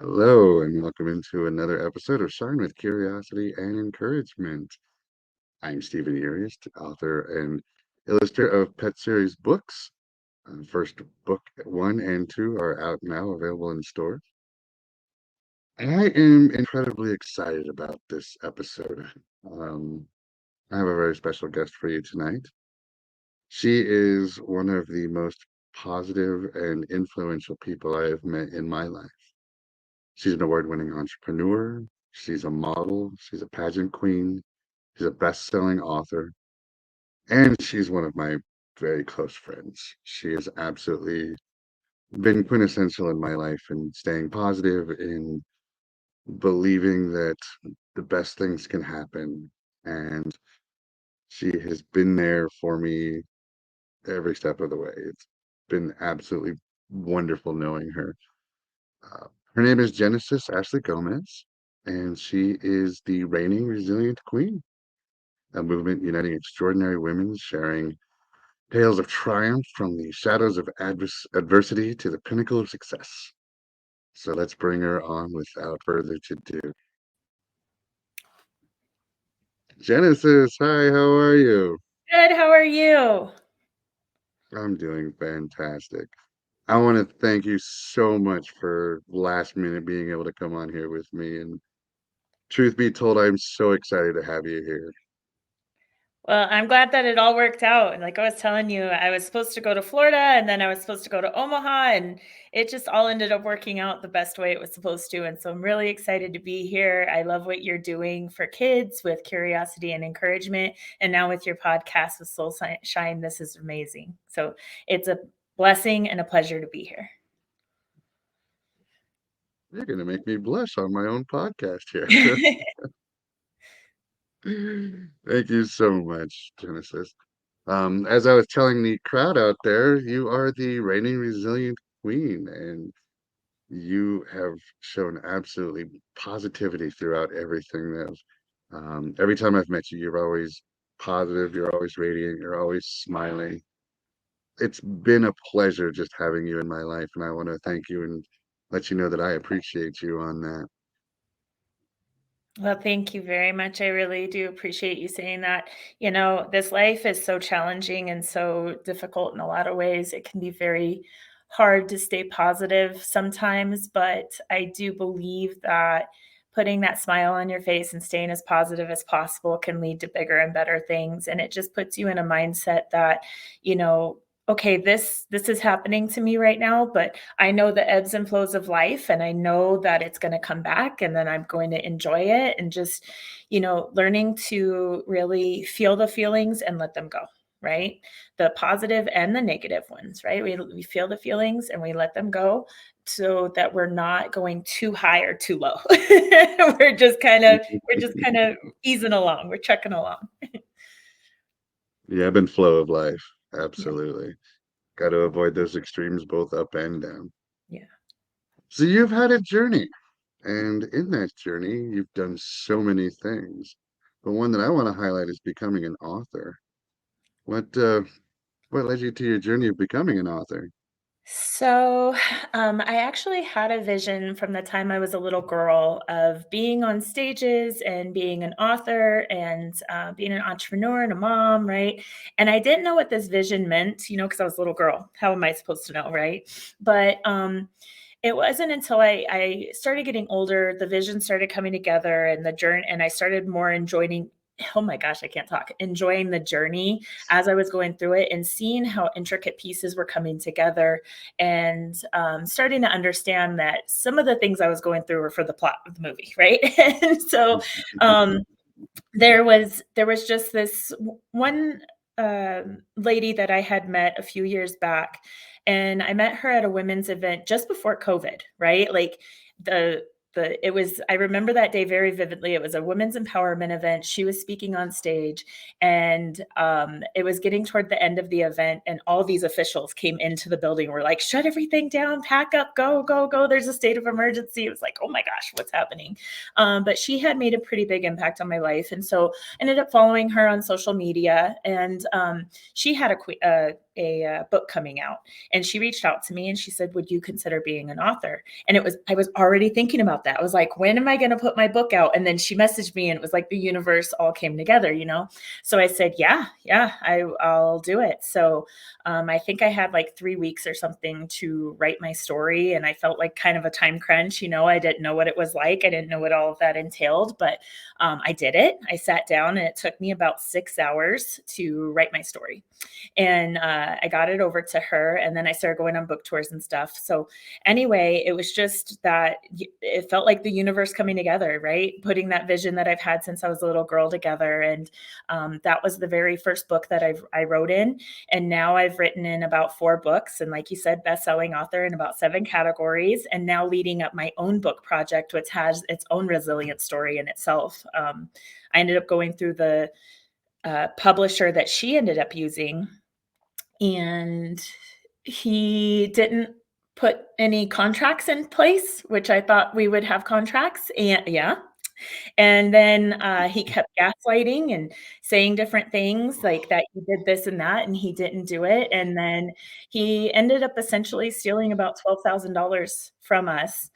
Hello, and welcome into another episode of Shine with Curiosity and Encouragement. I'm Stephen Arias, author and illustrator of Pet Series books. First book one and two are out now, available in stores. I am incredibly excited about this episode. Um, I have a very special guest for you tonight. She is one of the most positive and influential people I have met in my life. She's an award-winning entrepreneur. She's a model. She's a pageant queen. She's a best-selling author, and she's one of my very close friends. She has absolutely been quintessential in my life in staying positive, in believing that the best things can happen. And she has been there for me every step of the way. It's been absolutely wonderful knowing her. Uh, Her name is Genesis Ashley Gomez, and she is the reigning resilient queen, a movement uniting extraordinary women sharing tales of triumph from the shadows of adversity to the pinnacle of success. So let's bring her on without further ado. Genesis, hi, how are you? Good. How are you? I'm doing fantastic. I want to thank you so much for last minute being able to come on here with me. And truth be told, I'm so excited to have you here. Well, I'm glad that it all worked out. And like I was telling you, I was supposed to go to Florida and then I was supposed to go to Omaha, and it just all ended up working out the best way it was supposed to. And so I'm really excited to be here. I love what you're doing for kids with curiosity and encouragement. And now with your podcast with Shine, this is amazing. So it's a blessing and a pleasure to be here. You're going to make me blush on my own podcast here. Thank you so much, Genesis. As I was telling the crowd out there, you are the reigning resilient queen, and you have shown absolutely positivity throughout everything that every time I've met you, you're always positive, you're always radiant, you're always smiling. It's been a pleasure just having you in my life, and I want to thank you and let you know that I appreciate you on that. Well, thank you very much. I really do appreciate you saying that. This life is so challenging and so difficult in a lot of ways. It can be very hard to stay positive sometimes, but I do believe that putting that smile on your face and staying as positive as possible can lead to bigger and better things. And it just puts you in a mindset that, you know, okay, this is happening to me right now, but I know the ebbs and flows of life, and I know that it's going to come back, and then I'm going to enjoy it, and just, learning to really feel the feelings and let them go, right? The positive and the negative ones, right? We feel the feelings and we let them go so that we're not going too high or too low. we're just kind of easing along. We're chucking along. The ebb and flow of life. Yeah. Absolutely. Got to avoid those extremes, both up and down. Yeah. So you've had a journey, and in that journey, you've done so many things. But one that I want to highlight is becoming an author. What uh, what led you to your journey of becoming an author? So, I actually had a vision from the time I was a little girl of being on stages and being an author and being an entrepreneur and a mom, right? And I didn't know what this vision meant, because I was a little girl. How am I supposed to know, right? But it wasn't until I started getting older, the vision started coming together, and the journey, and I started more enjoying. Oh my gosh, I can't talk. Enjoying the journey as I was going through it and seeing how intricate pieces were coming together, and starting to understand that some of the things I was going through were for the plot of the movie, right? And so um, there was just this one lady that I had met a few years back, and I met her at a women's event just before COVID, right? Like the it was, I remember that day very vividly. It was a women's empowerment event. She was speaking on stage, and it was getting toward the end of the event, and all these officials came into the building and were like, shut everything down, pack up, go, go, go. There's a state of emergency. It was like, oh my gosh, what's happening? But she had made a pretty big impact on my life. And so I ended up following her on social media, and she had a book coming out, and she reached out to me and she said, would you consider being an author? And I was already thinking about that. I was like, when am I going to put my book out? And then she messaged me, and it was like the universe all came together, you know? So I said, yeah, I'll do it. So I think I had like 3 weeks or something to write my story. And I felt like kind of a time crunch, you know, I didn't know what it was like. I didn't know what all of that entailed, but I did it. I sat down, and it took me about 6 hours to write my story. And I got it over to her, and then I started going on book tours and stuff. So anyway, it was just that it felt like the universe coming together, right? Putting that vision that I've had since I was a little girl together. And that was the very first book that I wrote in. And now I've written in about 4 books. And like you said, best-selling author in about 7 categories, and now leading up my own book project, which has its own resilient story in itself. I ended up going through the publisher that she ended up using, and he didn't put any contracts in place, which I thought we would have contracts. And yeah. And then he kept gaslighting and saying different things like that he did this and that, and he didn't do it. And then he ended up essentially stealing about $12,000 from us.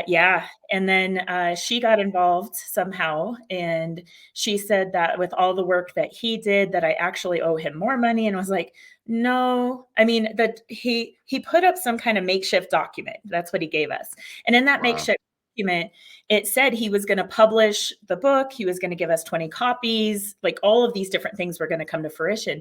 Yeah, and then she got involved somehow, and she said that with all the work that he did, that I actually owe him more money, and I was like, no, I mean that he put up some kind of makeshift document. That's what he gave us, and in that Wow. makeshift document, it said he was going to publish the book, he was going to give us 20 copies, like all of these different things were going to come to fruition,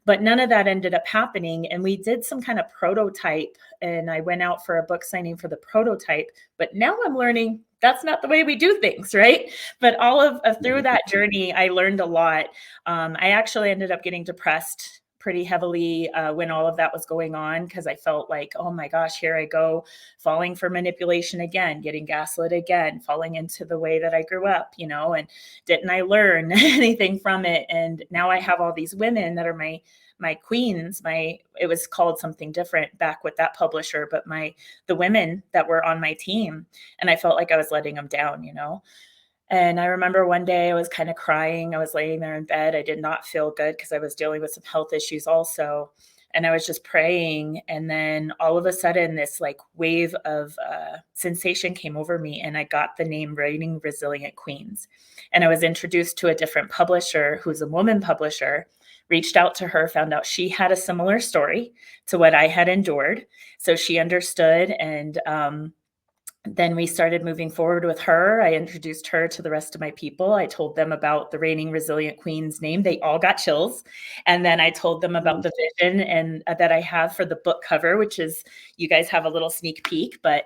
but none of that ended up happening. And we did some kind of prototype, and I went out for a book signing for the prototype. But now I'm learning that's not the way we do things, right? But all of through that journey, I learned a lot. I actually ended up getting depressed pretty heavily when all of that was going on, because I felt like, oh my gosh, here I go, falling for manipulation again, getting gaslit again, falling into the way that I grew up, you know, and didn't I learn anything from it? And now I have all these women that are my queens. It was called something different back with that publisher, but the women that were on my team, and I felt like I was letting them down, you know. And I remember one day I was kind of crying. I was laying there in bed. I did not feel good because I was dealing with some health issues also. And I was just praying. And then all of a sudden, this like wave of sensation came over me. And I got the name Writing Resilient Queens. And I was introduced to a different publisher who's a woman publisher, reached out to her, found out she had a similar story to what I had endured. So she understood. And then we started moving forward with her. I introduced her to the rest of my people. I told them about the Reigning Resilient Queen's name. They all got chills. And then I told them about the vision and that I have for the book cover, which is, you guys have a little sneak peek, but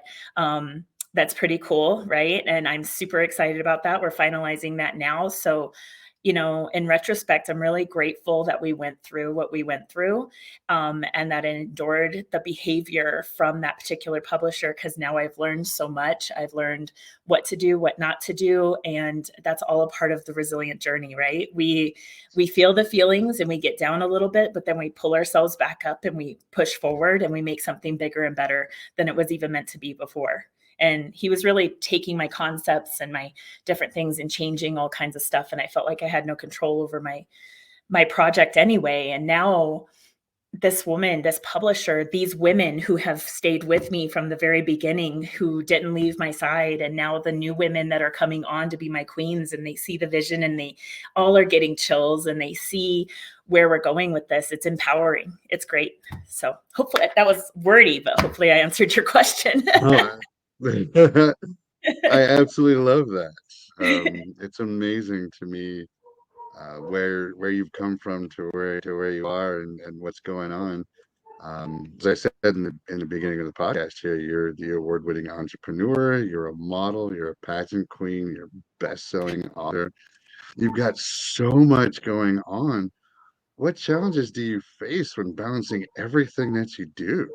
that's pretty cool, right? And I'm super excited about that. We're finalizing that now. So, you know, in retrospect, I'm really grateful that we went through what we went through, and that I endured the behavior from that particular publisher, because now I've learned so much. I've learned what to do, what not to do, and that's all a part of the resilient journey, right? We feel the feelings and we get down a little bit, but then we pull ourselves back up and we push forward and we make something bigger and better than it was even meant to be before. And he was really taking my concepts and my different things and changing all kinds of stuff. And I felt like I had no control over my project anyway. And now this woman, this publisher, these women who have stayed with me from the very beginning, who didn't leave my side, and now the new women that are coming on to be my queens, and they see the vision and they all are getting chills and they see where we're going with this. It's empowering. It's great. So hopefully that was wordy, but hopefully I answered your question. Oh, I absolutely love that. It's amazing to me where you've come from to where you are and what's going on. As I said in the beginning of the podcast here, you're the award-winning entrepreneur, you're a model, you're a pageant queen, you're a best-selling author. You've got so much going on. What challenges do you face when balancing everything that you do?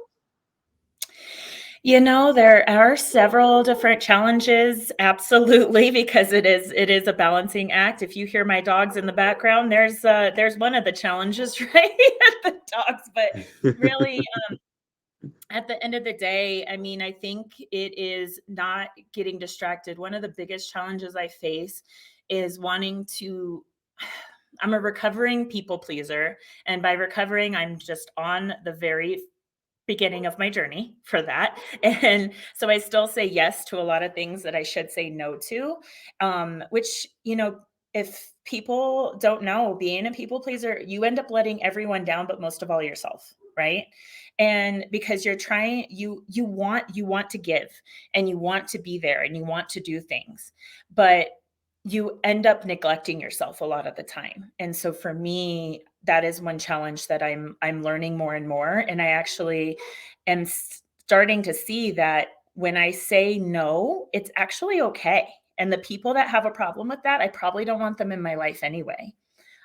There are several different challenges, absolutely, because it is a balancing act. If you hear my dogs in the background, there's one of the challenges, right? The dogs, but really, at the end of the day, I mean, I think it is not getting distracted. One of the biggest challenges I face is wanting to I'm a recovering people pleaser, and by recovering, I'm just on the very beginning of my journey for that. And so I still say yes to a lot of things that I should say no to, which, if people don't know, being a people pleaser, you end up letting everyone down, but most of all yourself, right? And because you're trying, you want to give, and you want to be there, and you want to do things, but you end up neglecting yourself a lot of the time. And so for me, that is one challenge that I'm learning more and more. And I actually am starting to see that when I say no, it's actually okay. And the people that have a problem with that, I probably don't want them in my life anyway.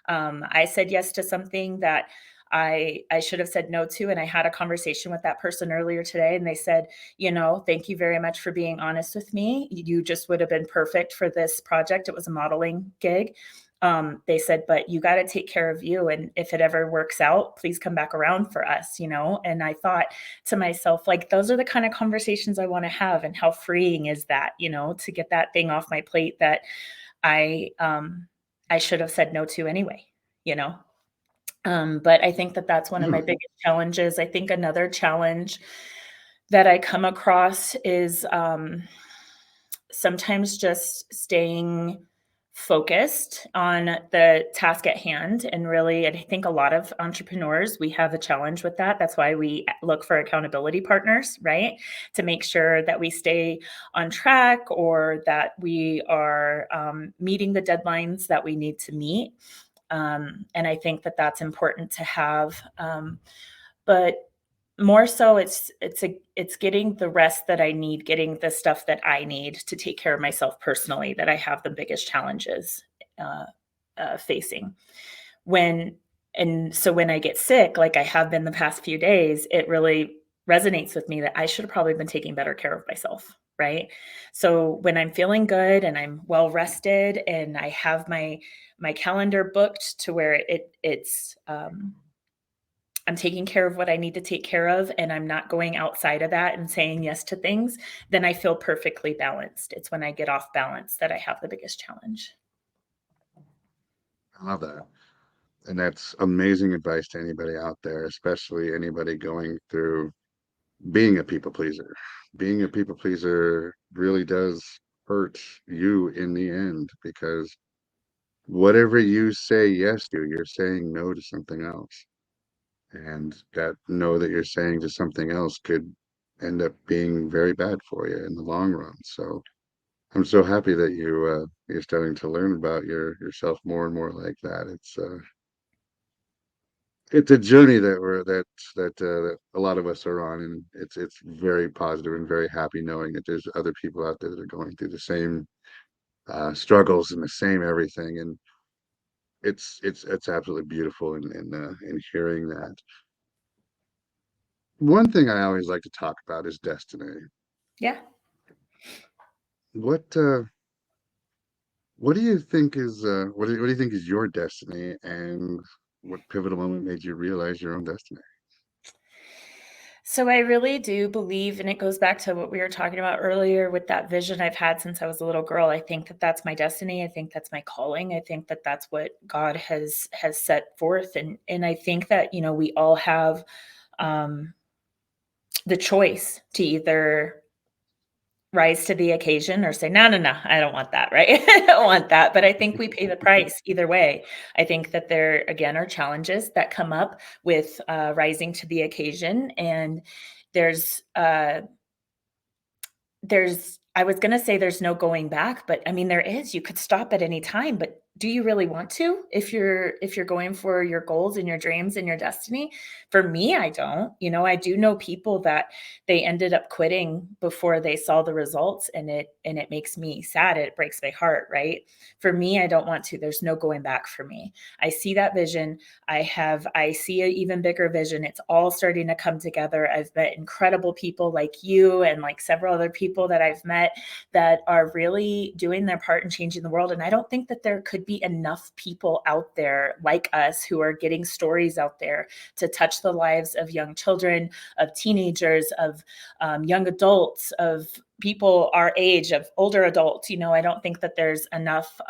I said yes to something that I should have said no to, and I had a conversation with that person earlier today, and they said, "Thank you very much for being honest with me. You just would have been perfect for this project." It was a modeling gig. They said, "But you got to take care of you, and if it ever works out, please come back around for us." And I thought to myself, like, those are the kind of conversations I want to have, and how freeing is that, to get that thing off my plate that I um I should have said no to anyway, you know? But I think that that's one of my Beautiful. biggest challenges. I think another challenge that I come across is, sometimes just staying focused on the task at hand. And really, I think a lot of entrepreneurs, we have a challenge with that. That's why we look for accountability partners, right? To make sure that we stay on track, or that we are meeting the deadlines that we need to meet. And I think that that's important to have. But more so, it's getting the rest that I need, getting the stuff that I need to take care of myself personally, that I have the biggest challenges uh, facing. When and so when I get sick, like I have been the past few days, it really resonates with me that I should have probably been taking better care of myself, right? So when I'm feeling good and I'm well rested and I have my calendar booked to where it's I'm taking care of what I need to take care of, and I'm not going outside of that and saying yes to things, then I feel perfectly balanced. It's when I get off balance that I have the biggest challenge. I love that. And that's amazing advice to anybody out there, especially anybody going through being a people pleaser. Being a people pleaser really does hurt you in the end, because whatever you say yes to, you're saying no to something else. And that no that you're saying to something else could end up being very bad for you in the long run. So I'm so happy that you're starting to learn about yourself more and more like that. It's a journey that a lot of us are on, and it's very positive and very happy knowing that there's other people out there that are going through the same struggles and the same everything, and it's absolutely beautiful in hearing that. One thing I always like to talk about is destiny. Yeah. What uh, what do you think is what do you think is your destiny, and what pivotal moment made you realize your own destiny? So I really do believe, and it goes back to what we were talking about earlier with that vision I've had since I was a little girl. I think that that's my destiny. I think that's my calling. I think that that's what God has set forth, and I think that we all have um, the choice to either rise to the occasion or say, "No, no, no, I don't want that," right? I don't want that. But I think we pay the price either way. I think that there, again, are challenges that come up with rising to the occasion. And there's, uh, I was going to say there's no going back, but I mean, there is. You could stop at any time, but do you really want to if you're going for your goals and your dreams and your destiny? For me, I don't. I do know people that they ended up quitting before they saw the results, and it makes me sad. It breaks my heart, right? For me, I don't want to. There's no going back for me. I see that vision. I see an even bigger vision. It's all starting to come together. I've met incredible people like you and like several other people that I've met that are really doing their part in changing the world. And I don't think that there could be enough people out there like us who are getting stories out there to touch the lives of young children, of teenagers, of young adults, of people our age, of older adults. I don't think that there's enough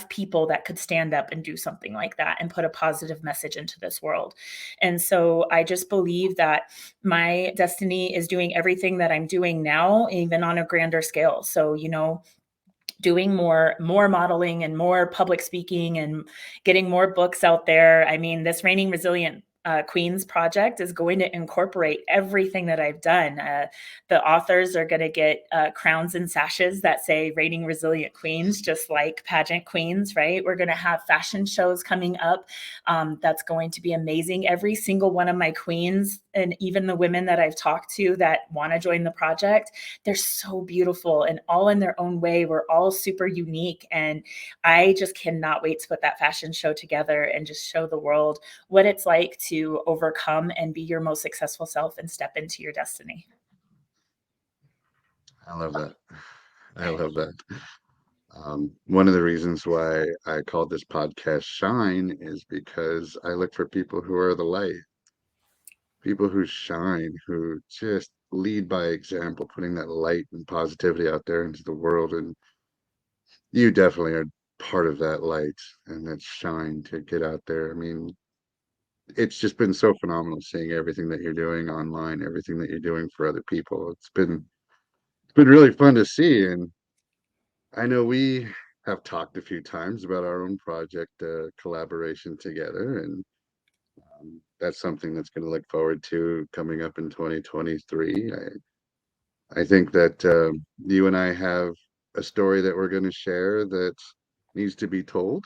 people that could stand up and do something like that and put a positive message into this world. And so I just believe that my destiny is doing everything that I'm doing now, even on a grander scale. So, doing more modeling and more public speaking and getting more books out there. I mean, this Reigning Resilient Queens project is going to incorporate everything that I've done. The authors are going to get crowns and sashes that say Reigning Resilient Queens, just like pageant queens, right? We're going to have fashion shows coming up. That's going to be amazing. Every single one of my queens, and even the women that I've talked to that want to join the project, they're so beautiful and all in their own way. We're all super unique. And I just cannot wait to put that fashion show together and just show the world what it's like to overcome and be your most successful self and step into your destiny. I love that. I love that. One of the reasons why I called this podcast Shine is because I look for people who are the light, people who shine, who just lead by example, putting that light and positivity out there into the world. And you definitely are part of that light and that shine to get out there. I mean, it's just been so phenomenal seeing everything that you're doing online, everything that you're doing for other people. It's been really fun to see. And I know we have talked a few times about our own project collaboration together, and that's something that's going to look forward to coming up in 2023. I think that you and I have a story that we're going to share that needs to be told,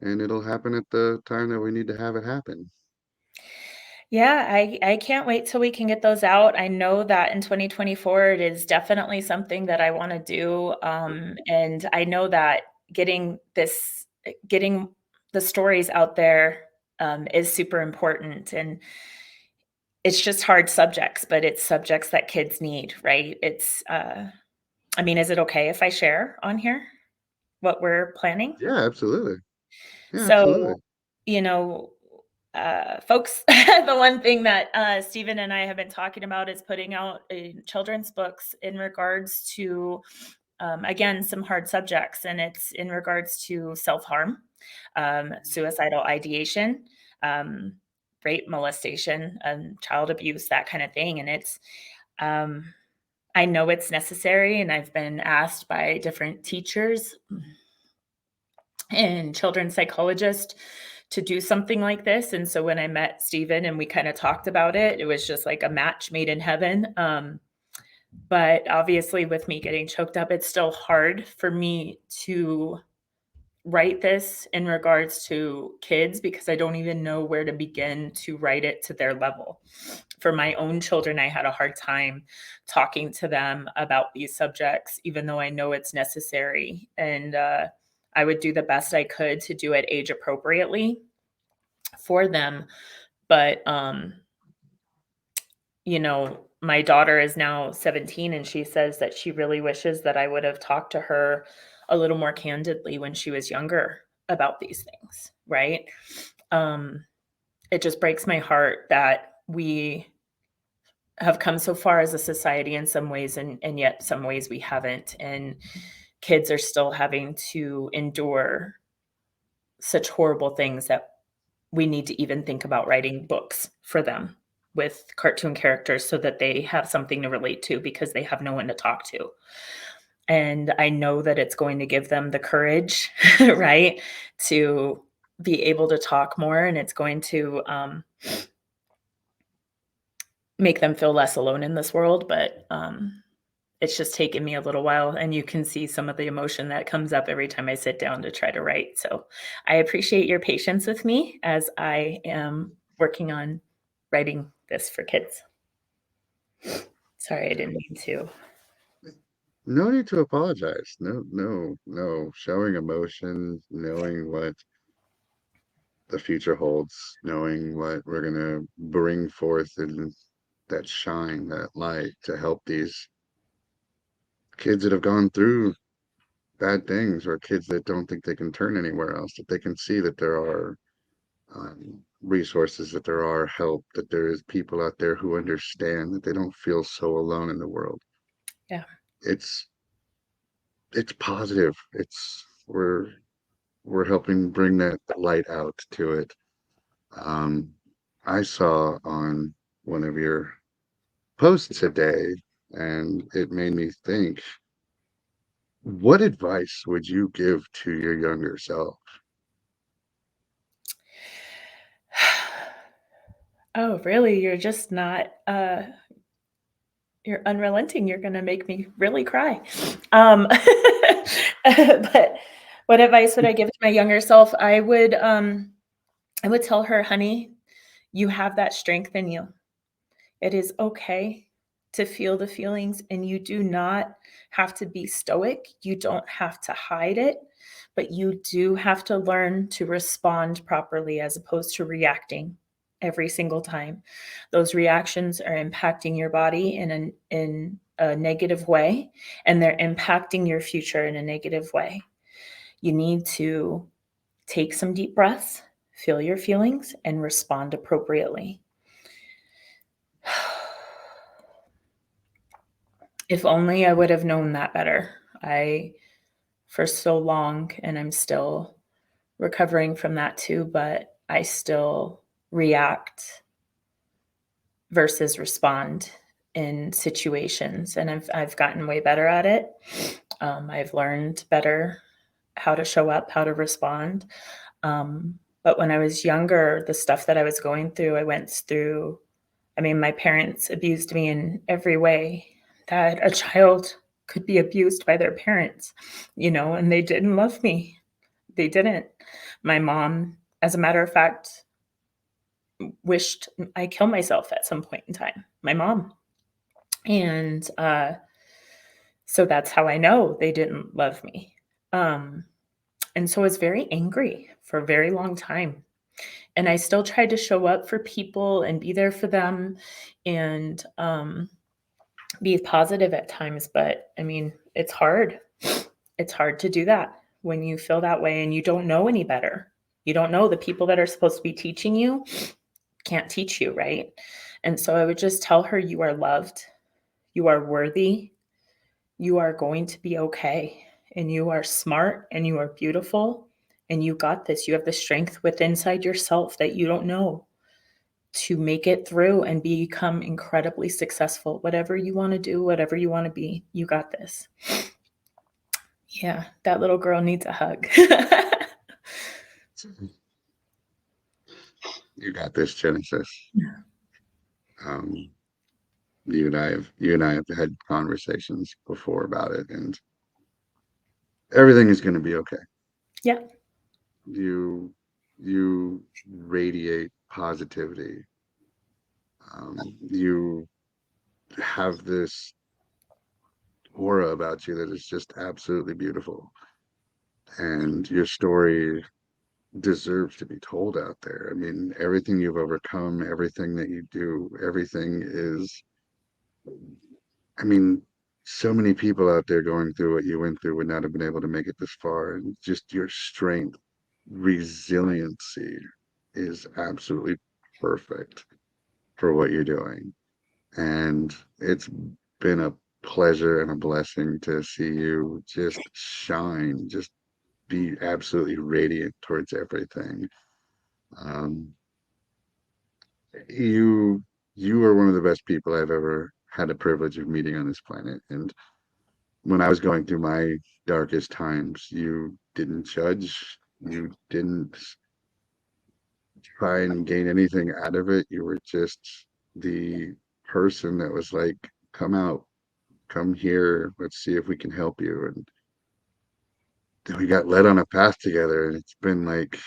and it'll happen at the time that we need to have it happen. Yeah, I can't wait till we can get those out. I know that in 2024, it is definitely something that I want to do. And I know that getting the stories out there is super important. And it's just hard subjects, but it's subjects that kids need, right? I mean, is it okay if I share on here what we're planning? Yeah, absolutely. Yeah, So, absolutely. you know, folks, the one thing that Stephen and I have been talking about is putting out children's books in regards to, again, some hard subjects, and it's in regards to self harm, suicidal ideation, um, rape, molestation, child abuse, that kind of thing. And um, I know it's necessary, and I've been asked by different teachers and children's psychologist to do something like this. And so when I met Stephen and we kind of talked about it, it was just like a match made in heaven. But obviously, with me getting choked up, it's still hard for me to write this in regards to kids because I don't even know where to begin to write it to their level. For my own children, I had a hard time talking to them about these subjects, even though I know it's necessary. And I would do the best I could to do it age appropriately for them. But, my daughter is now 17 and she says that she really wishes that I would have talked to her a little more candidly when she was younger about these things, right? Um, it just breaks my heart that we have come so far as a society in some ways, and yet some ways we haven't. And kids are still having to endure such horrible things that we need to even think about writing books for them with cartoon characters so that they have something to relate to because they have no one to talk to. And I know that it's going to give them the courage, right, to be able to talk more, and it's going to make them feel less alone in this world. But it's just taken me a little while, and you can see some of the emotion that comes up every time I sit down to try to write. So I appreciate your patience with me as I am working on writing this for kids. Sorry, I didn't mean to. No need to apologize. No, no, no. Showing emotion, knowing what the future holds, knowing what we're gonna bring forth in that shine, that light to help these kids that have gone through bad things, or kids that don't think they can turn anywhere else, that they can see that there are resources, that there are help, that there is people out there who understand, that they don't feel so alone in the world. Yeah. It's it's positive. We're helping bring that light out to it. Um, I saw on one of your posts today, and it made me think, what advice would you give to your younger self? Oh, really? You're just not, you're unrelenting. You're gonna make me really cry. Um, but what advice would I give to my younger self? I would tell her, "Honey, you have that strength in you. It is okay to feel the feelings, and you do not have to be stoic. You don't have to hide it, but you do have to learn to respond properly as opposed to reacting every single time. Those reactions are impacting your body in a negative way, and they're impacting your future in a negative way. You need to take some deep breaths, feel your feelings, and respond appropriately." If only I would have known that better. I for so long, and I'm still recovering from that too, but I still react versus respond in situations, and I've gotten way better at it. I've learned better how to show up, how to respond. But when I was younger, the stuff that I was going through, I went through. I mean, my parents abused me in every way that a child could be abused by their parents, and they didn't love me. They didn't. My mom, as a matter of fact, wished I kill myself at some point in time. My mom. And so that's how I know they didn't love me. Um, and so I was very angry for a very long time. And I still tried to show up for people and be there for them and be positive at times. But I mean, it's hard. It's hard to do that when you feel that way and you don't know any better. You don't know the people that are supposed to be teaching you can't teach you, right? And so I would just tell her, you are loved, you are worthy, you are going to be okay, and you are smart and you are beautiful and you got this. You have the strength within inside yourself that you don't know to make it through and become incredibly successful. Whatever you want to do, whatever you want to be, you got this. Yeah, that little girl needs a hug. You got this, Genesis. Um, you and I have had conversations before about it, and everything is going to be okay. Yeah. You radiate positivity. You have this aura about you that is just absolutely beautiful, and your story deserves to be told out there. I mean, everything you've overcome, everything that you do, everything is, I mean, so many people out there going through what you went through would not have been able to make it this far. And just your strength, resiliency is absolutely perfect for what you're doing. And it's been a pleasure and a blessing to see you just shine, just be absolutely radiant towards everything. Um, you you are one of the best people I've ever had the privilege of meeting on this planet. And when I was going through my darkest times, you didn't judge, you didn't try and gain anything out of it. You were just the person that was like, come out. come here. Let's see if we can help you. And then we got led on a path together, and it's been like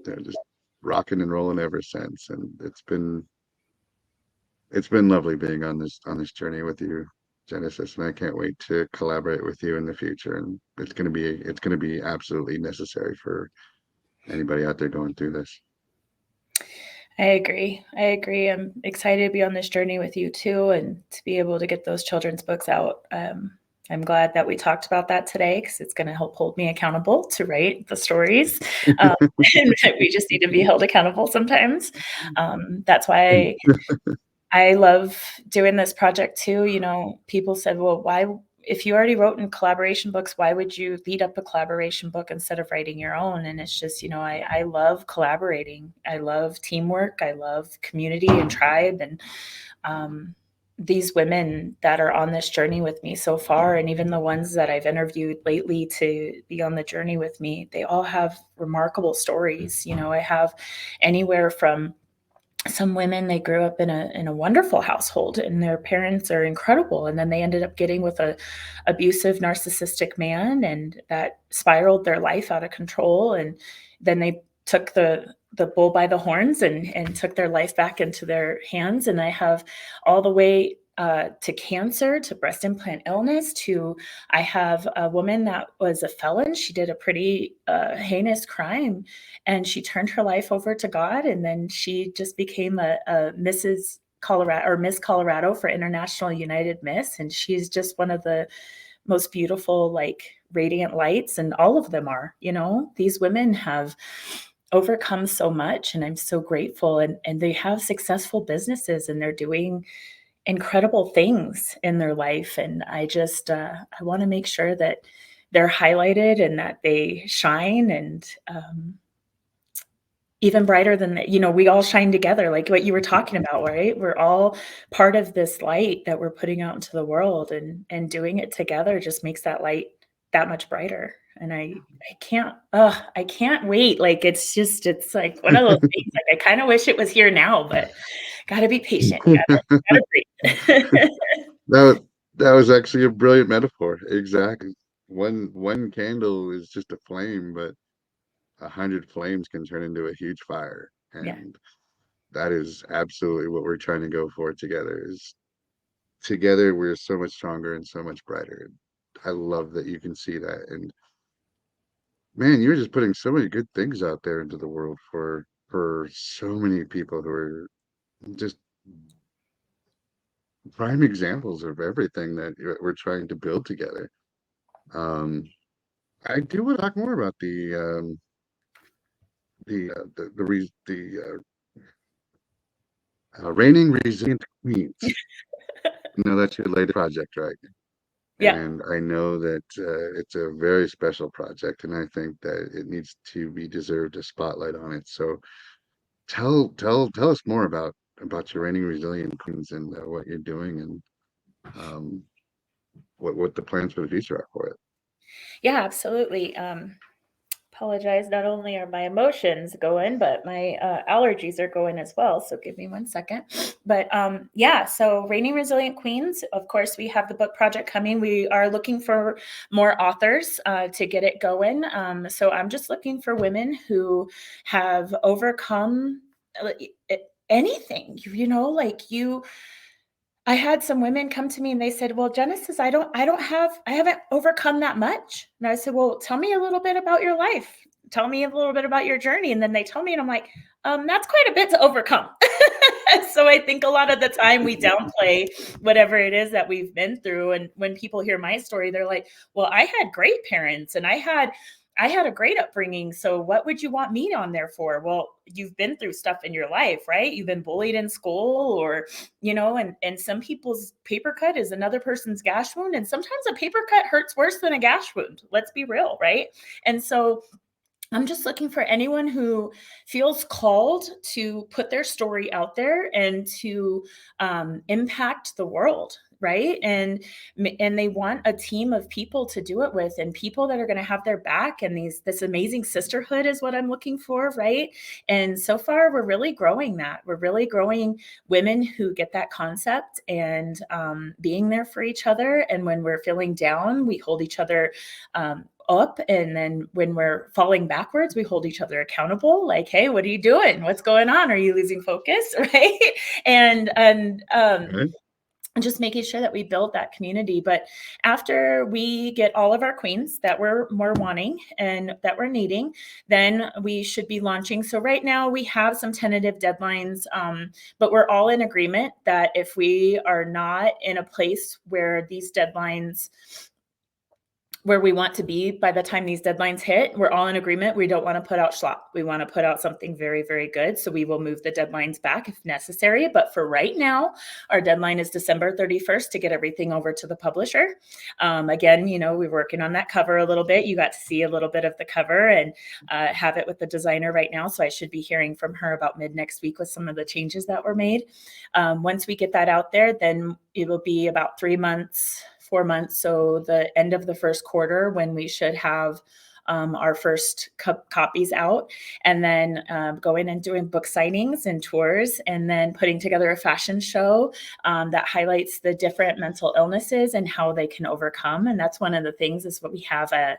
they're just rocking and rolling ever since. And it's been lovely being on this journey with you, Genesis, and I can't wait to collaborate with you in the future. And it's gonna be absolutely necessary for anybody out there going through this. I agree. I agree. I'm excited to be on this journey with you too, and to be able to get those children's books out. I'm glad that we talked about that today because it's going to help hold me accountable to write the stories. Um, and we just need to be held accountable sometimes. That's why I love doing this project too. You know, people said, well, why, if you already wrote in collaboration books, why would you lead up a collaboration book instead of writing your own? And it's just, you know, I love collaborating. I love teamwork. I love community and tribe. And these women that are on this journey with me so far, and even the ones that I've interviewed lately to be on the journey with me, they all have remarkable stories. You know, I have anywhere from some women, they grew up in a wonderful household and their parents are incredible, and then they ended up getting with a abusive narcissistic man, and that spiraled their life out of control, and then they took the bull by the horns and took their life back into their hands. And I have all the way to cancer, to breast implant illness, to I have a woman that was a felon. She did a pretty heinous crime, and she turned her life over to God, and then she just became a Mrs. Colorado, or Miss Colorado, for International United Miss, and she's just one of the most beautiful, like, radiant lights, and all of them are. You know, these women have overcome so much, and I'm so grateful, and they have successful businesses, and they're doing incredible things in their life, and I just I want to make sure that they're highlighted and that they shine, and even brighter than that, you know, we all shine together, like what you were talking about, right? We're all part of this light that we're putting out into the world, and doing it together just makes that light that much brighter. And I can't wait. Like, it's like one of those things, like I kind of wish it was here now, but gotta be patient. Gotta breathe. That that was actually a brilliant metaphor. Exactly. One candle is just a flame, but 100 flames can turn into a huge fire. Yeah. And that is absolutely what we're trying to go for together. Is together we're so much stronger and so much brighter. I love that you can see that. And man, you're just putting so many good things out there into the world for so many people who are just prime examples of everything that we're trying to build together. Um, I do want to talk more about the reigning resilient queens. You know, that's your latest project, right? Yeah. And I know that it's a very special project, and I think that it needs to be deserved a spotlight on it. So tell us more about your reigning resilient queens, and what you're doing, and um, what the plans for the future are for it. Yeah, absolutely. Apologize. Not only are my emotions going, but my allergies are going as well. So give me one second. But yeah, so Reigning Resilient Queens, of course, we have the book project coming. We are looking for more authors to get it going. So I'm just looking for women who have overcome anything, you know, like you. I had some women come to me and they said, "Well, Genesis, I haven't overcome that much." And I said, "Well, tell me a little bit about your life. Tell me a little bit about your journey." And then they tell me, and I'm like, that's quite a bit to overcome." So I think a lot of the time we downplay whatever it is that we've been through. And when people hear my story, they're like, "Well, I had great parents and I had a great upbringing. So what would you want me on there for?" Well, you've been through stuff in your life, right? You've been bullied in school, or, you know, and some people's paper cut is another person's gash wound. And sometimes a paper cut hurts worse than a gash wound. Let's be real, right? And so I'm just looking for anyone who feels called to put their story out there and to impact the world. right? And they want a team of people to do it with, and people that are going to have their back, and this amazing sisterhood is what I'm looking for, right? And so far we're really growing that. We're really growing women who get that concept, and being there for each other. And when we're feeling down, we hold each other up, and then when we're falling backwards, we hold each other accountable, like, hey, what are you doing? What's going on? Are you losing focus? Right? And Okay. just making sure that we build that community. But after we get all of our queens that we're more wanting and that we're needing, then we should be launching. So right now we have some tentative deadlines, but we're all in agreement that if we are not in a place where these deadlines, where we want to be by the time these deadlines hit, we're all in agreement. We don't want to put out schlop. We want to put out something very, very good. So we will move the deadlines back if necessary. But for right now, our deadline is December 31st to get everything over to the publisher. Again, we're working on that cover a little bit. You got to see a little bit of the cover, and have it with the designer right now. So I should be hearing from her about mid next week with some of the changes that were made. Once we get that out there, then it will be about 3 months, 4 months. So the end of the first quarter, when we should have our first copies out, and then going and doing book signings and tours, and then putting together a fashion show that highlights the different mental illnesses and how they can overcome. And that's one of the things, is what we have a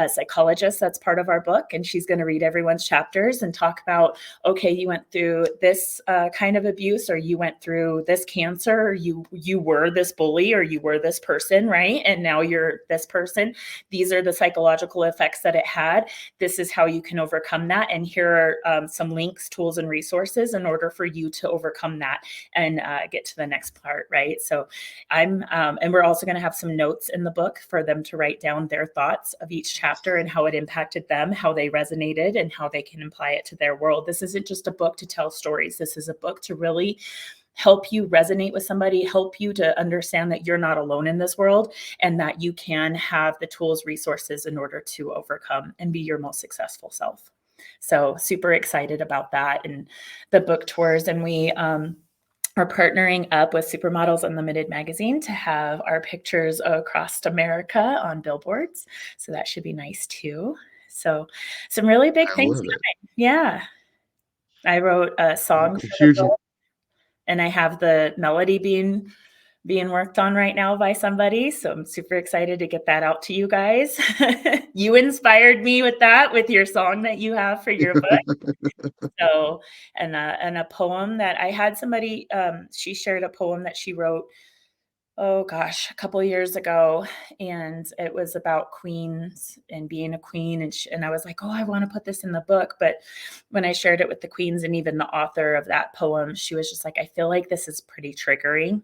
psychologist that's part of our book, and she's going to read everyone's chapters and talk about, okay, you went through this kind of abuse, or you went through this cancer, or you were this bully, or you were this person, right? And now you're this person. These are the psychological effects that it had. This is how you can overcome that. And here are some links, tools, and resources in order for you to overcome that and get to the next part, right? So and we're also going to have some notes in the book for them to write down their thoughts of each chapter and how it impacted them, how they resonated, and how they can apply it to their world. This isn't just a book to tell stories. This is a book to really help you resonate with somebody, help you to understand that you're not alone in this world, and that you can have the tools, resources in order to overcome and be your most successful self. So super excited about that, and the book tours. And we are partnering up with Supermodels Unlimited magazine to have our pictures across America on billboards. So that should be nice too. So some really big I things love it. coming. Yeah. I wrote a song for the Huge. book, and I have the melody being worked on right now by somebody. So I'm super excited to get that out to you guys. You inspired me with that, with your song that you have for your book. So, and a poem that I had somebody, she shared a poem that she wrote, oh gosh, a couple of years ago. And it was about queens and being a queen. And I was like, oh, I want to put this in the book. But when I shared it with the queens and even the author of that poem, she was just like, I feel like this is pretty triggering.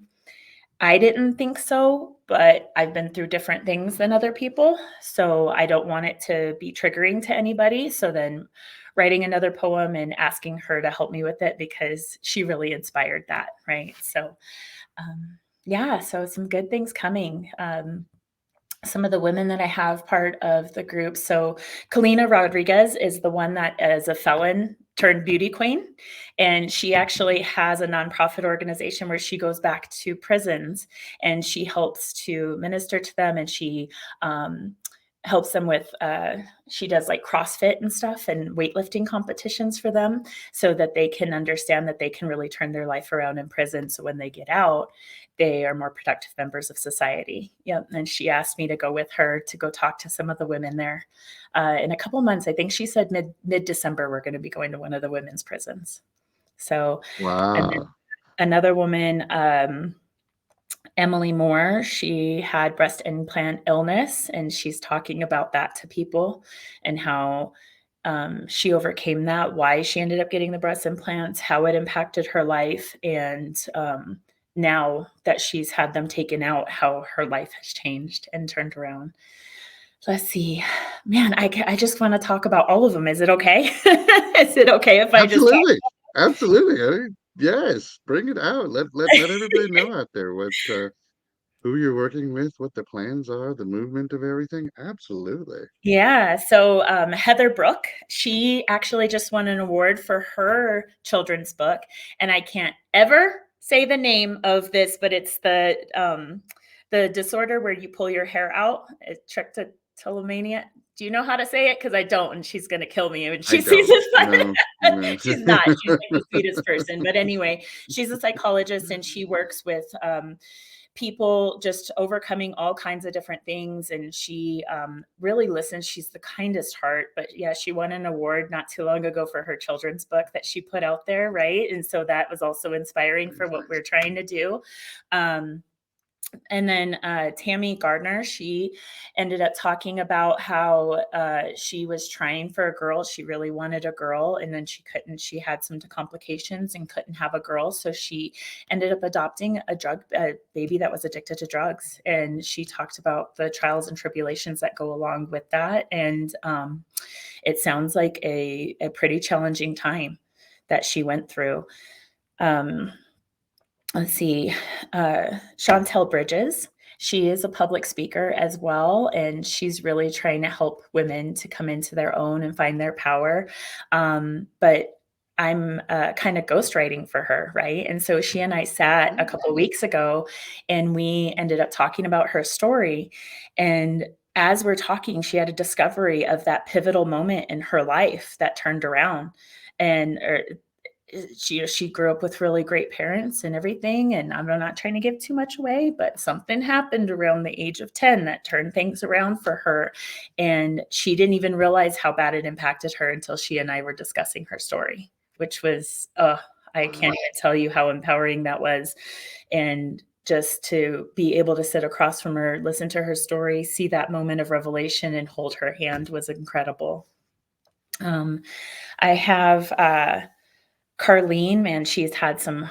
I didn't think so, but I've been through different things than other people. So I don't want it to be triggering to anybody. So then writing another poem and asking her to help me with it, because she really inspired that. Right. So, yeah, so some good things coming. Some of the women that I have part of the group. So Kalina Rodriguez is the one that is a felon turned beauty queen. And she actually has a nonprofit organization where she goes back to prisons and she helps to minister to them. And she helps them with, she does like CrossFit and stuff and weightlifting competitions for them, so that they can understand that they can really turn their life around in prison. So when they get out, they are more productive members of society. Yep. And she asked me to go with her to go talk to some of the women there in a couple of months. I think she said mid December, we're going to be going to one of the women's prisons. So, and then Wow. another woman, Emily Moore, she had breast implant illness, and she's talking about that to people and how she overcame that, why she ended up getting the breast implants, how it impacted her life, and now that she's had them taken out, how her life has changed and turned around. Let's see. Man, I just want to talk about all of them. Is it okay? Is it okay if I just talk? Absolutely. Absolutely. I mean, yes, bring it out. Let everybody know out there what who you're working with, what the plans are, the movement of everything. Absolutely. Yeah. So Heather Brooke, she actually just won an award for her children's book. And I can't ever say the name of this, but it's the disorder where you pull your hair out, trichotillomania. Do you know how to say it? Because I don't, and she's gonna kill me when I she sees don't. this. No, no. She's not. She's like the sweetest person. But anyway, she's a psychologist and she works with people just overcoming all kinds of different things. And she really listens. She's the kindest heart. But yeah, she won an award not too long ago for her children's book that she put out there, right? And so that was also inspiring for That's what nice. we're trying to do. Um, and then Tammy Gardner, she ended up talking about how she was trying for a girl. She really wanted a girl, and then she couldn't. She had some complications and couldn't have a girl, so she ended up adopting a baby that was addicted to drugs. And she talked about the trials and tribulations that go along with that. And it sounds like a pretty challenging time that she went through. Um, let's see, Chantel Bridges. She is a public speaker as well, and she's really trying to help women to come into their own and find their power. But I'm kind of ghostwriting for her, right? And so she and I sat a couple weeks ago, and we ended up talking about her story. And as we're talking, she had a discovery of that pivotal moment in her life that turned around. And she grew up with really great parents and everything, and I'm not trying to give too much away, but something happened around the age of 10 that turned things around for her, and she didn't even realize how bad it impacted her until she and I were discussing her story, which was I can't Wow. even tell you how empowering that was. And just to be able to sit across from her, listen to her story, see that moment of revelation and hold her hand was incredible. I have Carlene, man, she's had some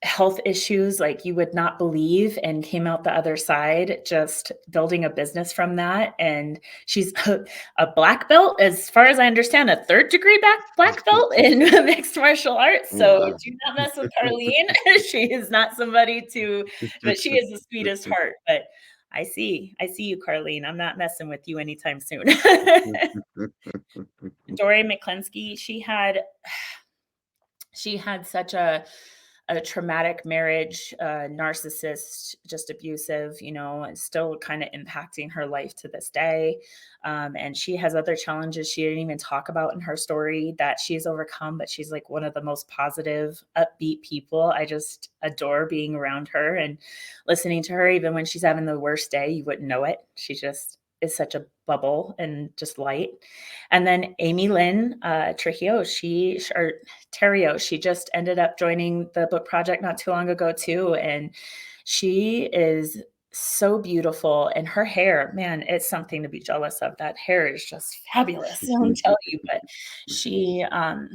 health issues like you would not believe, and came out the other side just building a business from that. And she's a black belt, as far as I understand, a third degree black belt in mixed martial arts. Oh, So wow. do not mess with Carlene. She is not somebody to, but she is the sweetest heart. But I see you, Carlene. I'm not messing with you anytime soon. Dory McClensky, she had such a traumatic marriage, narcissist, just abusive, and still kind of impacting her life to this day. And she has other challenges she didn't even talk about in her story that she's overcome, but she's like one of the most positive, upbeat people. I just adore being around her and listening to her. Even when she's having the worst day, you wouldn't know it. She just is such a bubble and just light. And then Amy Lynn Trujillo, or Terrio, she just ended up joining the book project not too long ago too, and she is so beautiful. And her hair, man, it's something to be jealous of. That hair is just fabulous, let me tell you. But she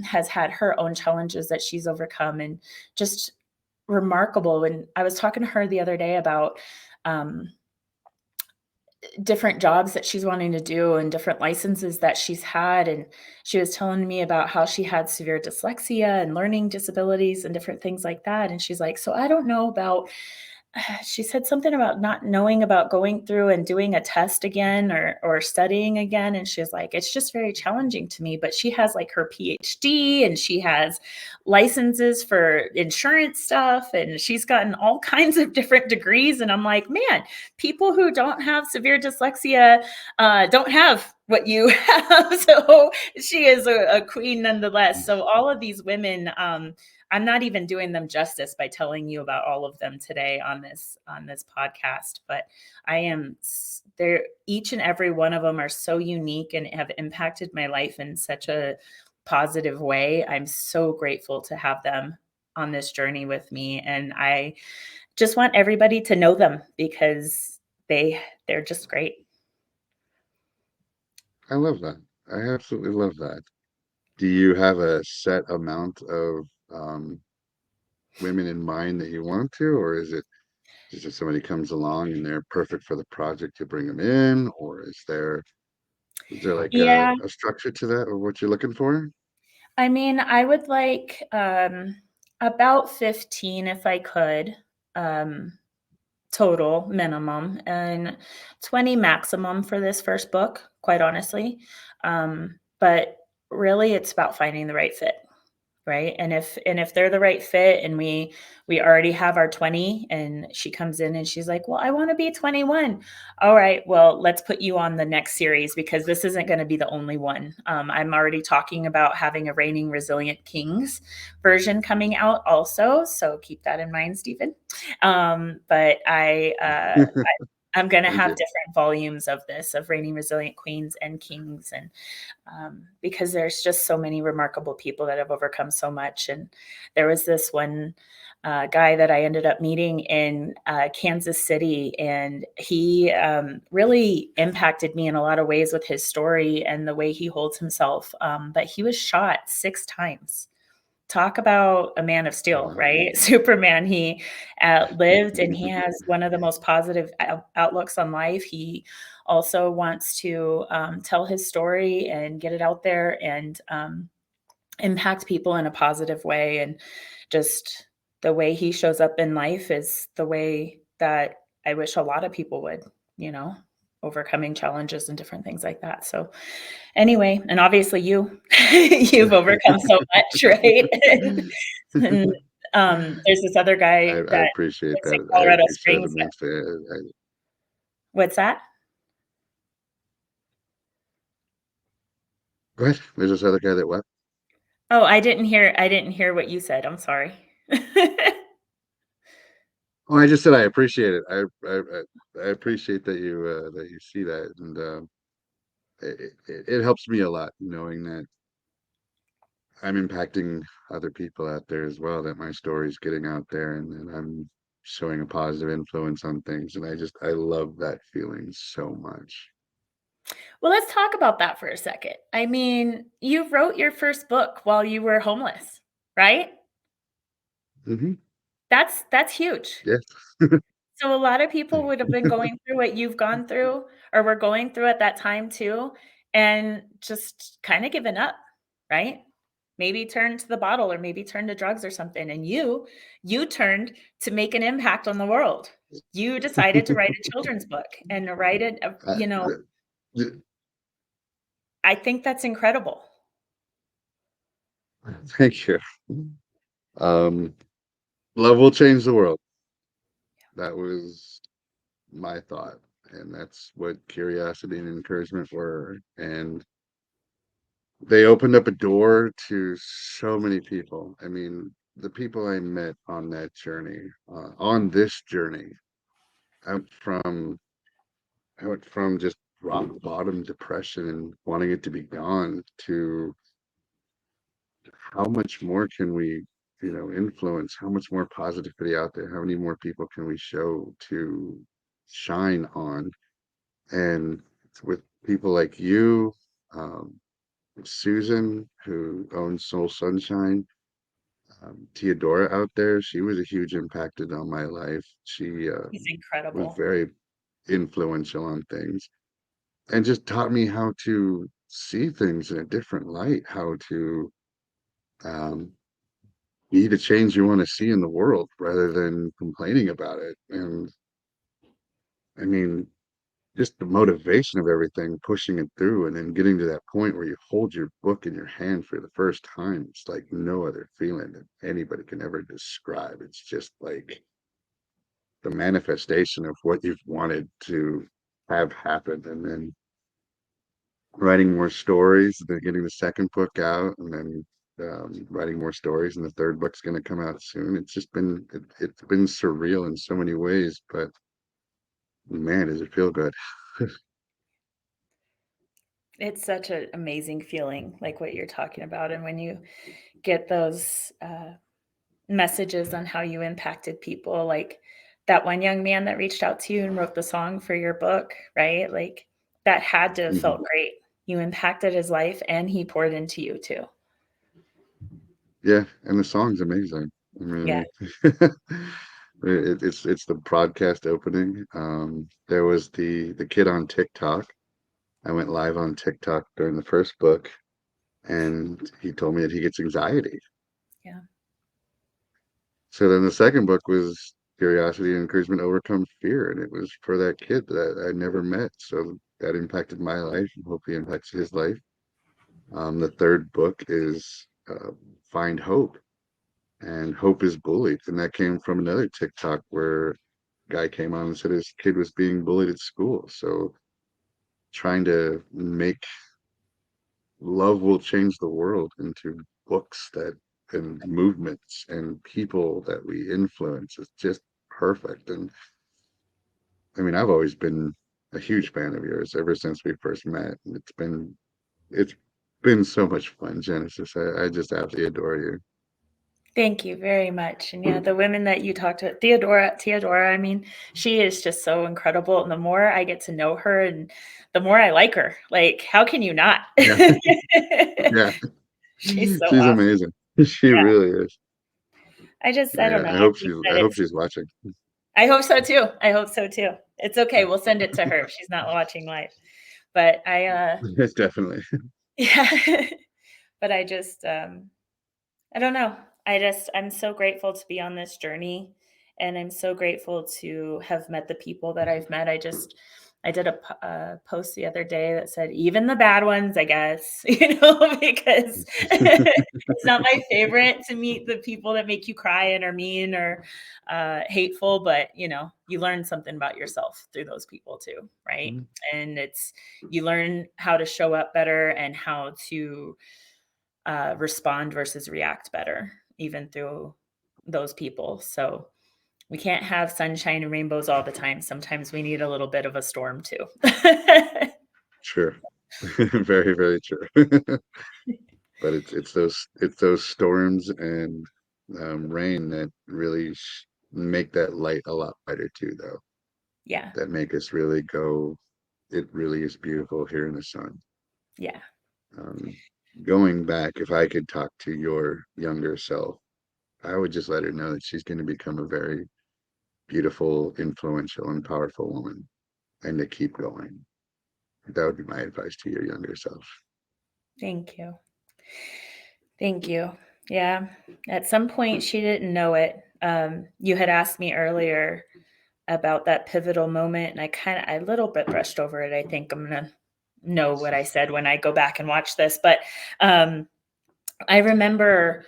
has had her own challenges that she's overcome, and just remarkable. And I was talking to her the other day about um, different jobs that she's wanting to do and different licenses that she's had. And she was telling me about how she had severe dyslexia and learning disabilities and different things like that. And she's like, so I don't know about, she said something about not knowing about going through and doing a test again, or studying again. And she's like, it's just very challenging to me. But she has like her PhD, and she has licenses for insurance stuff, and she's gotten all kinds of different degrees. And I'm like, man, people who don't have severe dyslexia don't have what you have. So she is a queen nonetheless. So all of these women, I'm not even doing them justice by telling you about all of them today on this podcast, but I am there. Each and every one of them are so unique and have impacted my life in such a positive way. I'm so grateful to have them on this journey with me, and I just want everybody to know them because they're just great. I love that. I absolutely love that. Do you have a set amount of women in mind that you want to, or is it just if somebody comes along and they're perfect for the project, you bring them in, or is there like Yeah, a structure to that or what you're looking for? I mean, I would like about 15 if I could. Um, Total minimum, and 20 maximum for this first book, quite honestly. But really, it's about finding the right fit. right? And if they're the right fit, and we already have our 20, and she comes in and she's like, well, I want to be 21. All right, well, let's put you on the next series, because this isn't going to be the only one. I'm already talking about having a Reigning Resilient Kings version coming out also, so keep that in mind, Stephen. But I'm going to Thank have you. different volumes of this, of Reigning Resilient Queens and Kings, and because there's just so many remarkable people that have overcome so much. And there was this one guy that I ended up meeting in Kansas City, and he really impacted me in a lot of ways with his story and the way he holds himself. But he was shot 6 times. Talk about a man of steel, Wow. right? Superman. He lived, and he has one of the most positive outlooks on life. He also wants to tell his story and get it out there, and impact people in a positive way. And just the way he shows up in life is the way that I wish a lot of people would, you know, overcoming challenges and different things like that. So anyway, and obviously you've overcome so much, right? And there's this other guy I that appreciate lives in that. I Colorado appreciate it Springs. immensely. What's that? Go ahead. There's this other guy that what? Oh, I didn't hear what you said. I'm sorry. Oh, I just said I appreciate it. I appreciate that you see that, and it helps me a lot knowing that I'm impacting other people out there as well. That my story's getting out there, and I'm showing a positive influence on things. And I love that feeling so much. Well, let's talk about that for a second. I mean, you wrote your first book while you were homeless, right? Hmm. That's huge. Yes. So a lot of people would have been going through what you've gone through, or were going through at that time too, and just kind of given up, right? Maybe turn to the bottle, or maybe turn to drugs or something. And you turned to make an impact on the world. You decided to write a children's book and to write it, Uh, I think that's incredible. Thank you. Um, Love will change the world. That was my thought, and that's what curiosity and encouragement were. And they opened up a door to so many people. I mean, the people I met on that journey, on this journey, out from out from just rock bottom depression and wanting it to be gone to how much more can we, influence? How much more positivity out there? How many more people can we show to shine on? And with people like you, um, Susan, who owns Soul Sunshine, Theodora out there, she was a huge impacted on my life. She He's was incredible. very influential on things and just taught me how to see things in a different light, how to um, be the change you want to see in the world rather than complaining about it. And I mean, just the motivation of everything, pushing it through, and then getting to that point where you hold your book in your hand for the first time. It's like no other feeling that anybody can ever describe. It's just like the manifestation of what you've wanted to have happen. And then writing more stories, then getting the second book out, and then writing more stories, and the third book's going to come out soon. It's just it's been surreal in so many ways, but man, does it feel good. It's such an amazing feeling, like what you're talking about. And when you get those messages on how you impacted people, like that one young man that reached out to you and wrote the song for your book, right? Like that had to have Mhm. felt great. You impacted his life, and he poured into you too. Yeah, and the song's amazing. I Yeah. mean, it's the broadcast opening. There was the kid on TikTok. I went live on TikTok during the first book, and he told me that he gets anxiety. Yeah. So then the second book was Curiosity and Encouragement Overcome Fear, and it was for that kid that I never met. So that impacted my life and hopefully impacts his life. The third book is uh, find hope, and hope is bullied. And that came from another TikTok where a guy came on and said his kid was being bullied at school. So trying to make love will change the world into books that and movements and people that we influence is just perfect. And I mean, I've always been a huge fan of yours ever since we first met. It's been so much fun, Genesis. I just absolutely adore you. Thank you very much. And yeah, the women that you talked to, Theodora, I mean, she is just so incredible. And the more I get to know her and the more I like her. Like, how can you not? Yeah, yeah, She's so she's awesome. amazing. She Yeah. really is. I don't Yeah, know. I think that I hope it's, she's watching. I hope so too. I hope so too. It's okay. We'll send it to her if she's not watching live. But Definitely. yeah. But I don't know. I'm so grateful to be on this journey, and I'm so grateful to have met the people that I've met. I did a post the other day that said, even the bad ones, I guess, because it's not my favorite to meet the people that make you cry and are mean or hateful, but you learn something about yourself through those people too, right? And you learn how to show up better and how to respond versus react better, even through those people. So we can't have sunshine and rainbows all the time. Sometimes we need a little bit of a storm too. Sure. Very, very true. But it's those storms and rain that really make that light a lot brighter too, though. Yeah. That make us really go. It really is beautiful here in the sun. Yeah. Um, Going back, if I could talk to your younger self, I would just let her know that she's going to become a very beautiful, influential, and powerful woman, and to keep going. That would be my advice to your younger self. Thank you. Thank you. Yeah. At some point, she didn't know it. You had asked me earlier about that pivotal moment, and I a little bit brushed over it. I think I'm gonna know what I said when I go back and watch this, but um, I remember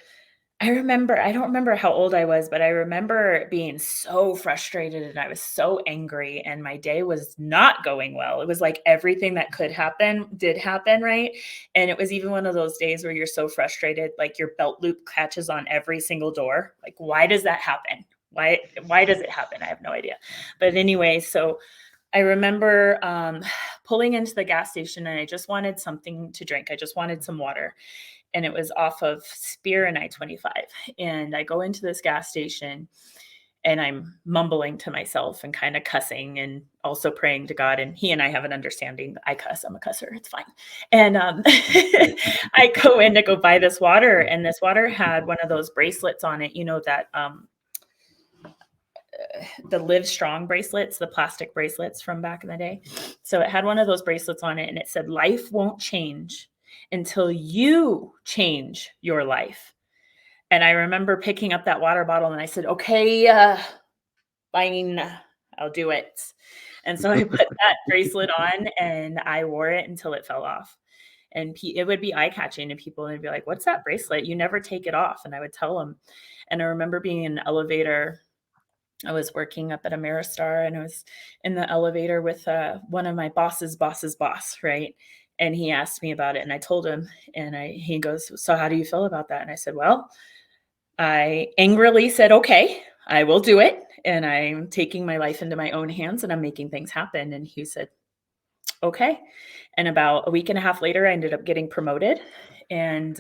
I don't remember how old I was, but I remember being so frustrated and I was so angry and my day was not going well. It was like everything that could happen did happen, right? And it was even one of those days where you're so frustrated, like your belt loop catches on every single door. Like, why does that happen? Why does it happen? I have no idea. But anyway, so I remember pulling into the gas station and I just wanted something to drink. I just wanted some water, and it was off of Spear and I-25. And I go into this gas station and I'm mumbling to myself and kind of cussing and also praying to God. And he and I have an understanding. I cuss, I'm a cusser, it's fine. And I go in to go buy this water, and this water had one of those bracelets on it, that the Live Strong bracelets, the plastic bracelets from back in the day. So it had one of those bracelets on it and it said, life won't change until you change your life. And I remember picking up that water bottle and I said, okay, fine, I'll do it. And so I put that bracelet on and I wore it until it fell off. And it would be eye catching to people, and they'd be like, what's that bracelet? You never take it off. And I would tell them. And I remember being in an elevator. I was working up at Ameristar and I was in the elevator with one of my boss's boss, right? And he asked me about it and I told him, and he goes, so how do you feel about that? And I said, well, I angrily said, okay, I will do it. And I'm taking my life into my own hands and I'm making things happen. And he said, okay. And about a week and a half later, I ended up getting promoted. And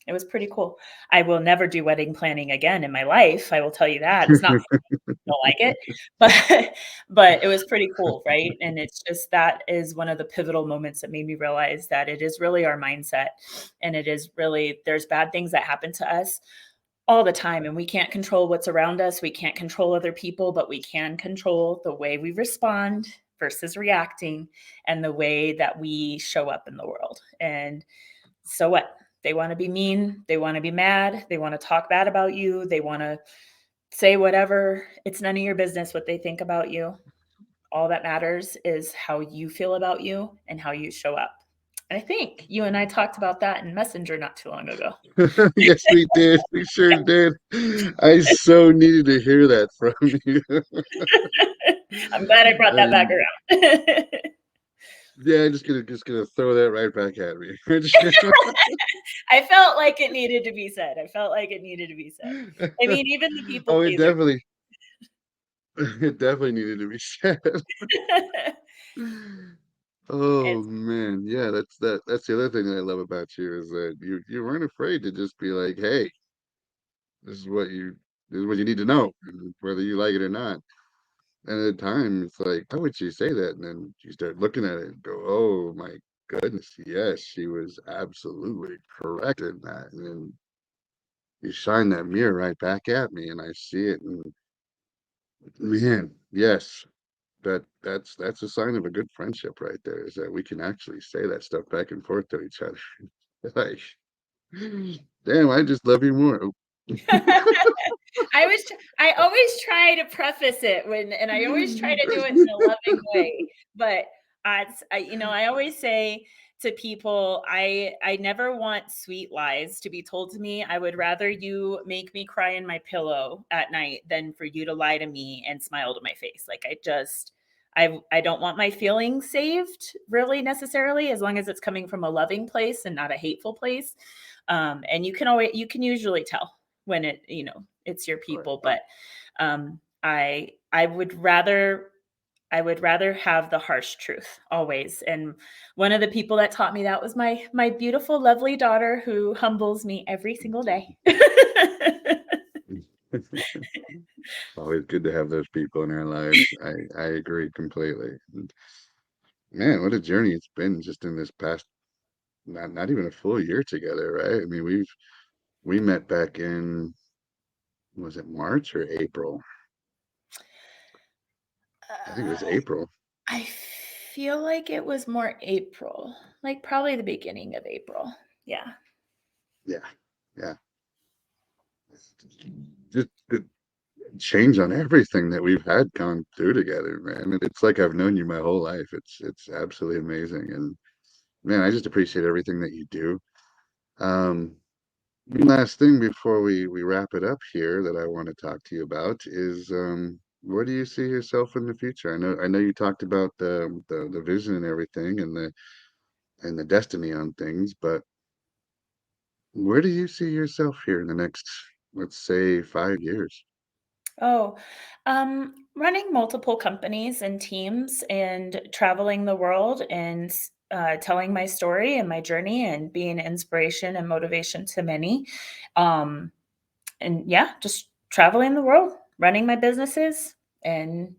it was pretty cool. I will never do wedding planning again in my life. I will tell you that. It's not don't like it, but it was pretty cool, right? And it's just that is one of the pivotal moments that made me realize that it is really our mindset, and it is really there's bad things that happen to us all the time, and we can't control what's around us. We can't control other people, but we can control the way we respond versus reacting, and the way that we show up in the world. And so what? They want to be mean, they want to be mad, they want to talk bad about you, they want to say whatever. It's none of your business what they think about you. All that matters is how you feel about you and how you show up. I think you and I talked about that in Messenger not too long ago. Yes, we did. We sure did. I so needed to hear that from you. I'm glad I brought that back And around. yeah, just gonna throw that right back at me. I felt like it needed to be said. I felt like it needed to be said. I mean, even the people Oh, pleaser. it definitely needed to be said. Oh It's man, yeah, that's the other thing that I love about you is that you weren't afraid to just be like, hey, this is what you this is what you need to know, and whether you like it or not. And at the time, it's like, how would she say that? And then you start looking at it and go, oh my goodness, yes, she was absolutely correct in that. And then you shine that mirror right back at me, and I see it, and man, yes, that's a sign of a good friendship right there, is that we can actually say that stuff back and forth to each other. Like, damn, I just love you more. I always try to preface it when and I always try to do it in a loving way, but I always say to people, I never want sweet lies to be told to me. I would rather you make me cry in my pillow at night than for you to lie to me and smile to my face. Like I don't want my feelings saved really necessarily as long as it's coming from a loving place and not a hateful place. And you can usually tell when it's your Right. people, but I would rather have the harsh truth always. And one of the people that taught me that was my beautiful lovely daughter who humbles me every single day. Always good to have those people in our lives. I agree completely. And man, what a journey it's been just in this past not even a full year together, right? I mean, we met back in, was it March or April? I think it was uh, April. I feel like it was more April, like probably the beginning of April. Yeah. Yeah. Yeah. Just the change on everything that we've had gone through together, man. It's like I've known you my whole life. It's absolutely amazing. And man, I just appreciate everything that you do. Um, One last thing before we wrap it up here that I want to talk to you about is where do you see yourself in the future? I know you talked about the vision and everything and the destiny on things, but where do you see yourself here in the next, let's say, 5 years? Oh, running multiple companies and teams and traveling the world and telling my story and my journey and being inspiration and motivation to many. Um, and yeah, just traveling the world, running my businesses and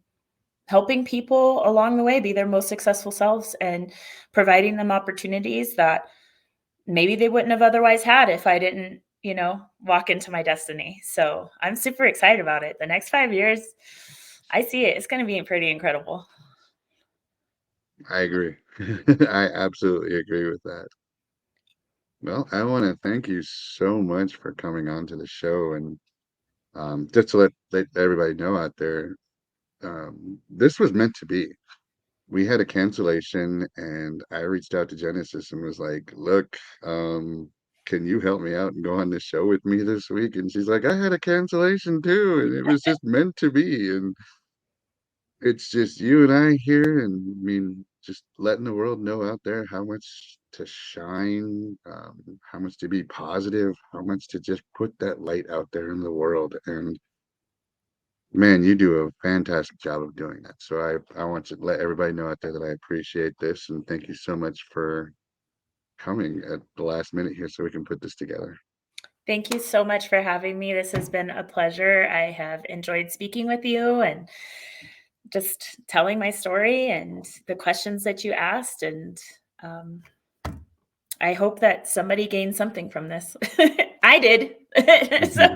helping people along the way be their most successful selves and providing them opportunities that maybe they wouldn't have otherwise had if I didn't, walk into my destiny. So I'm super excited about it. The next 5 years, I see it. It's going to be pretty incredible. I agree. I absolutely agree with that. Well, I want to thank you so much for coming on to the show and just to let everybody know out there, this was meant to be. We had a cancellation and I reached out to Genesis and was like, look, can you help me out and go on this show with me this week? And she's like, I had a cancellation too, and it was just meant to be. And it's just you and I here, and I mean, just letting the world know out there how much to shine, how much to be positive, how much to just put that light out there in the world. And man, you do a fantastic job of doing that. So I want to let everybody know out there that I appreciate this and thank you so much for coming at the last minute here so we can put this together. Thank you so much for having me. This has been a pleasure. I have enjoyed speaking with you and just telling my story and the questions that you asked. And um, I hope that somebody gained something from this. I did. So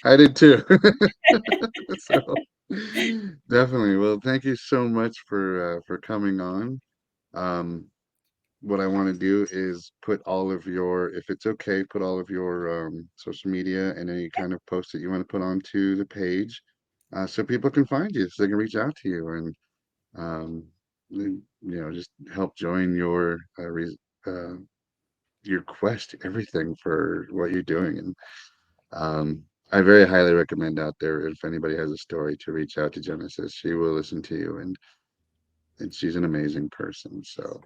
I did too. So definitely. Well, thank you so much for coming on. Um, what I want to do is put all of your, if it's okay, put all of your social media and any kind of post that you want to put onto the page, so people can find you, so they can reach out to you. And um, just help join uh, your quest, everything for what you're doing. And I very highly recommend out there if anybody has a story to reach out to Genesis. She will listen to you, and she's an amazing person. So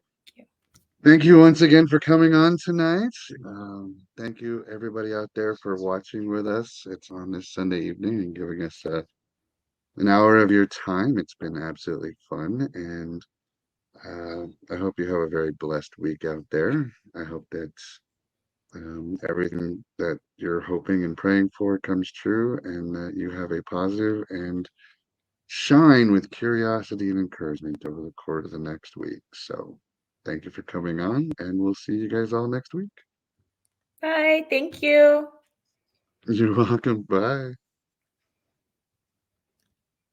thank you once again for coming on tonight. Thank you everybody out there for watching with us. It's on this Sunday evening and giving us an hour of your time. It's been absolutely fun, and I hope you have a very blessed week out there. I hope that everything that you're hoping and praying for comes true, and that you have a positive and shine with curiosity and encouragement over the course of the next week. So, thank you for coming on, and we'll see you guys all next week. Bye. Thank you. You're welcome. Bye.